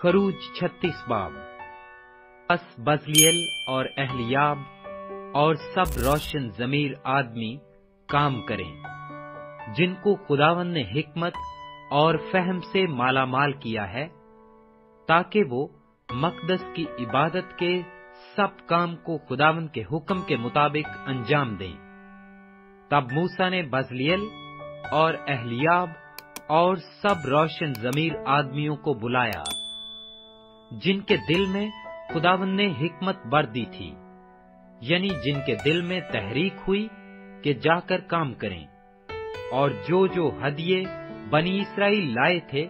खरूज 36 बाब। बस बज़लिएल और अहलियाब और सब रोशन ज़मीर आदमी काम करें, जिनको खुदावंद ने हिकमत और फहम से मालामाल किया है, ताकि वो मक़दस की इबादत के सब काम को खुदावंद के हुक्म के मुताबिक अंजाम दें। तब मूसा ने बज़लिएल और अहलियाब और सब रोशन ज़मीर आदमियों को बुलाया, जिनके दिल में खुदावंद ने हिकमत भर दी थी, यानी जिनके दिल में तहरीक हुई कि जाकर काम करें, और जो जो हदिये बनी इस्राएल लाए थे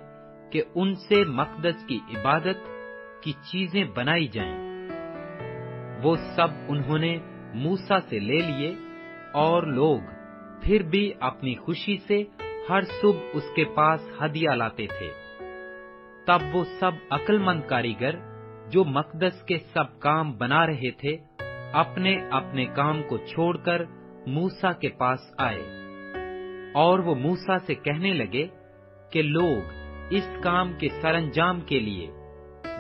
कि उनसे मक़दस की इबादत की चीजें बनाई जाएं, वो सब उन्होंने मूसा से ले लिए। और लोग फिर भी अपनी खुशी से हर सुबह उसके पास हदिया लाते थे। तब वो सब अक्लमंद कारीगर जो मक़दस के सब काम बना रहे थे, अपने अपने काम को छोड़कर मूसा के पास आए, और वो मूसा से कहने लगे कि लोग इस काम के सरंजाम के लिए,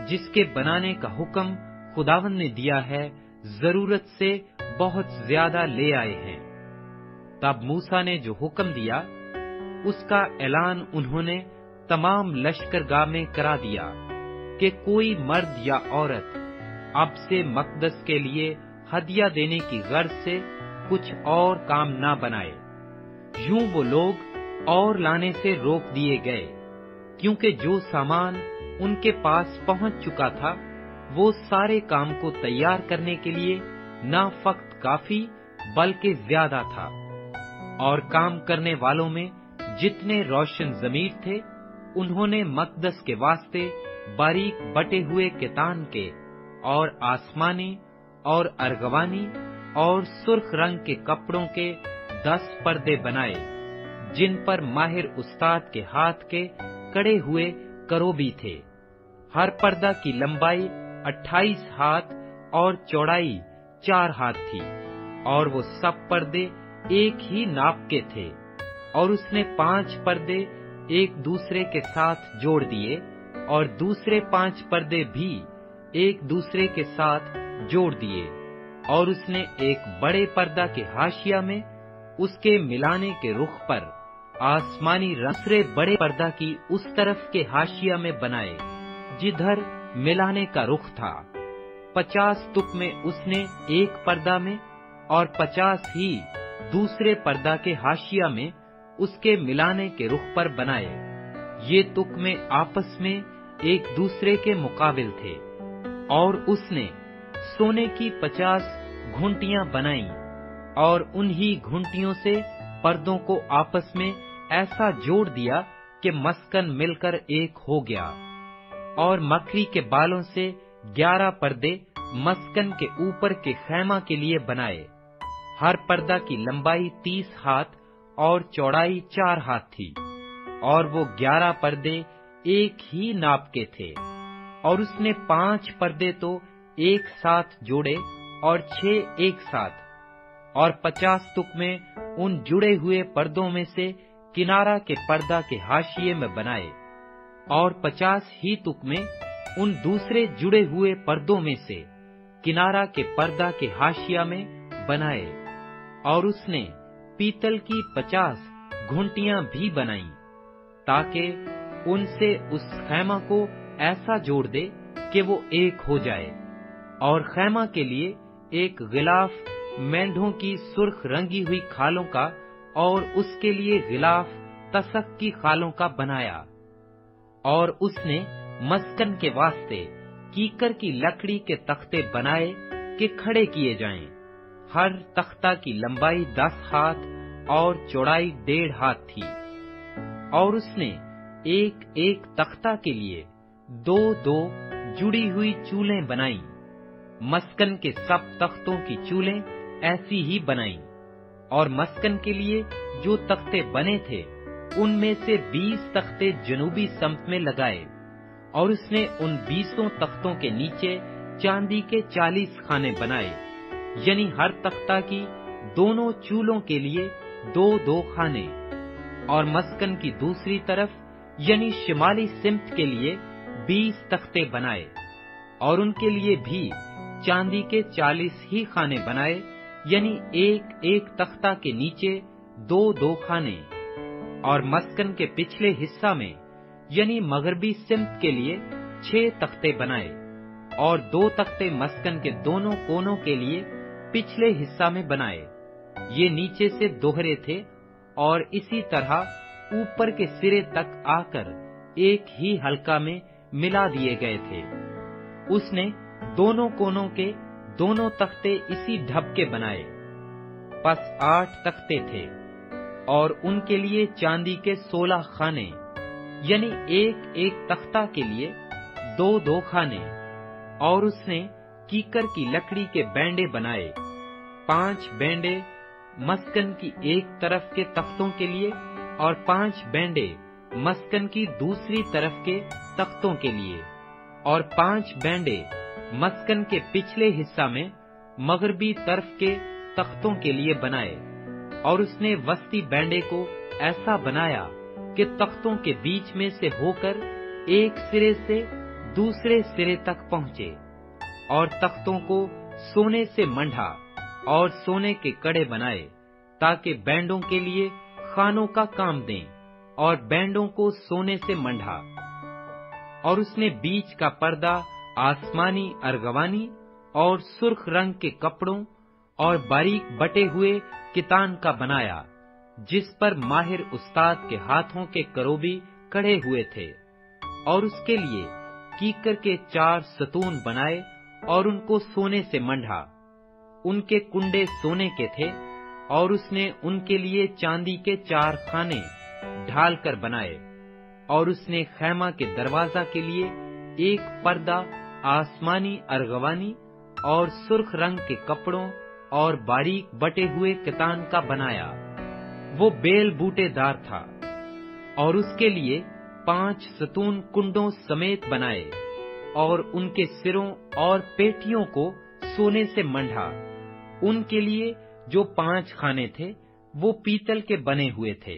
जिसके बनाने का हुक्म खुदावंद ने दिया है, जरूरत से बहुत ज्यादा ले आए हैं। तब मूसा ने जो हुक्म दिया, उसका ऐलान उन्होंने तमाम लश्करगाह में करा दिया कि कोई मर्द या औरत अब से मक़दस के लिए हदिया देने की गर्ज से कुछ और काम ना बनाए। यूं वो लोग और लाने से रोक दिए गए, क्योंकि जो सामान उनके पास पहुंच चुका था, वो सारे काम को तैयार करने के लिए ना फक्त काफी बल्कि ज्यादा था। और काम करने वालों में जितने रोशन ज़मीर थे, उन्होंने मक़दस के वास्ते बारीक बटे हुए केतान के और आसमानी और अर्गवानी और सुर्ख रंग के कपड़ों के 10 पर्दे बनाए, जिन पर माहिर उस्ताद के हाथ के कड़े हुए करोबी थे। हर पर्दा की लंबाई 28 हाथ और चौड़ाई 4 हाथ थी, और वो सब पर्दे एक ही नाप के थे। और उसने 5 पर्दे एक दूसरे के साथ जोड़ दिए, और दूसरे 5 पर्दे भी एक दूसरे के साथ जोड़ दिए। और उसने एक बड़े पर्दा के हाशिया में उसके मिलाने के रुख पर आसमानी दूसरे बड़े पर्दा की उस तरफ के हाशिया में बनाए, जिधर मिलाने का रुख था। 50 तुक में उसने एक पर्दा में और 50 ही दूसरे पर्दा के हाशिया में उसके मिलाने के रुख पर बनाए। ये तुक में आपस में एक दूसरे के मुकाबिल थे। और उसने सोने की 50 घुंटियां बनाई, और उन्हीं घुंटियों से पर्दों को आपस में ऐसा जोड़ दिया कि मस्कन मिलकर एक हो गया। और मकड़ी के बालों से 11 पर्दे मस्कन के ऊपर के खैमा के लिए बनाए। हर पर्दा की लंबाई 30 हाथ और चौड़ाई 4 हाथ थी, और वो 11 पर्दे एक ही नाप के थे। और उसने 5 पर्दे तो एक साथ जोड़े और 6 एक साथ। और 50 तुक में उन जुड़े हुए पर्दों में से किनारा के पर्दा के हाशिए में बनाए, और 50 ही तुक में उन दूसरे जुड़े हुए पर्दों में से किनारा के पर्दा के हाशिया में बनाए। और उसने पीतल की 50 घुंटियां भी बनाईं, ताकि उनसे उस खैमा को ऐसा जोड़ दे कि वो एक हो जाए। और खैमा के लिए एक गिलाफ मेंढों की सुर्ख रंगी हुई खालों का, और उसके लिए गिलाफ तसक की खालों का बनाया। और उसने मस्कन के वास्ते कीकर की लकड़ी के तख्ते बनाए कि खड़े किए जाएं। हर तख्ता की लंबाई 10 हाथ और चौड़ाई 1.5 हाथ थी। और उसने एक एक तख्ता के लिए 2-2 जुड़ी हुई चूलें बनाई। मस्कन के सब तख्तों की चूलें ऐसी ही बनाई। और मस्कन के लिए जो तख्ते बने थे, उनमें से 20 तख्ते जनूबी सम्त में लगाए। और उसने उन 20 तख्तों के नीचे चांदी के 40 खाने बनाए, यानी हर तख्ता की दोनों चूलों के लिए 2-2 खाने। और मस्कन की दूसरी तरफ यानी शिमाली सिमत के लिए 20 तख्ते बनाए, और उनके लिए भी चांदी के 40 ही खाने बनाए, यानी एक एक तख्ता के नीचे 2-2 खाने। और मस्कन के पिछले हिस्सा में यानी मगरबी सिमत के लिए 6 तख्ते बनाए, और 2 तख्ते मस्कन के दोनों कोनों के लिए पिछले हिस्सा में बनाए। ये नीचे से दोहरे थे और इसी तरह ऊपर के सिरे तक आकर एक ही हलका में मिला दिए गए थे। उसने दोनों कोनों के दोनों तख्ते इसी ढब के बनाए। बस 8 तख्ते थे, और उनके लिए चांदी के 16 खाने, यानी एक एक तख्ता के लिए 2-2 खाने। और उसने कीकर की लकड़ी के बैंडे बनाए, 5 बैंडे मस्कन की एक तरफ के तख्तों के लिए, और 5 बैंडे मस्कन की दूसरी तरफ के तख्तों के लिए, और 5 बैंडे मस्कन के पिछले हिस्सा में मगरबी तरफ के तख्तों के लिए बनाए। और उसने वस्ती बैंडे को ऐसा बनाया कि तख्तों के बीच में से होकर एक सिरे से दूसरे सिरे तक पहुंचे, और तख्तों को सोने से मंढा और सोने के कड़े बनाए, ताकि बैंडों के लिए खानों का काम दें, और बैंडों को सोने से मंढा। और उसने बीच का पर्दा आसमानी अर्गवानी और सुर्ख रंग के कपड़ों और बारीक बटे हुए कितान का बनाया, जिस पर माहिर उस्ताद के हाथों के करोबी कड़े हुए थे। और उसके लिए कीकर के 4 सतून बनाए और उनको सोने से मंढा। उनके कुंडे सोने के थे, और उसने उनके लिए चांदी के 4 खाने ढाल कर बनाए। और उसने खैमा के दरवाजा के लिए एक पर्दा आसमानी अर्गवानी और सुर्ख रंग के कपड़ों और बारीक बटे हुए कितान का बनाया। वो बेल बूटेदार था, और उसके लिए 5 सतून कुंडों समेत बनाए, और उनके सिरों और पेटियों को सोने से मंढा। उनके लिए जो 5 खाने थे वो पीतल के बने हुए थे।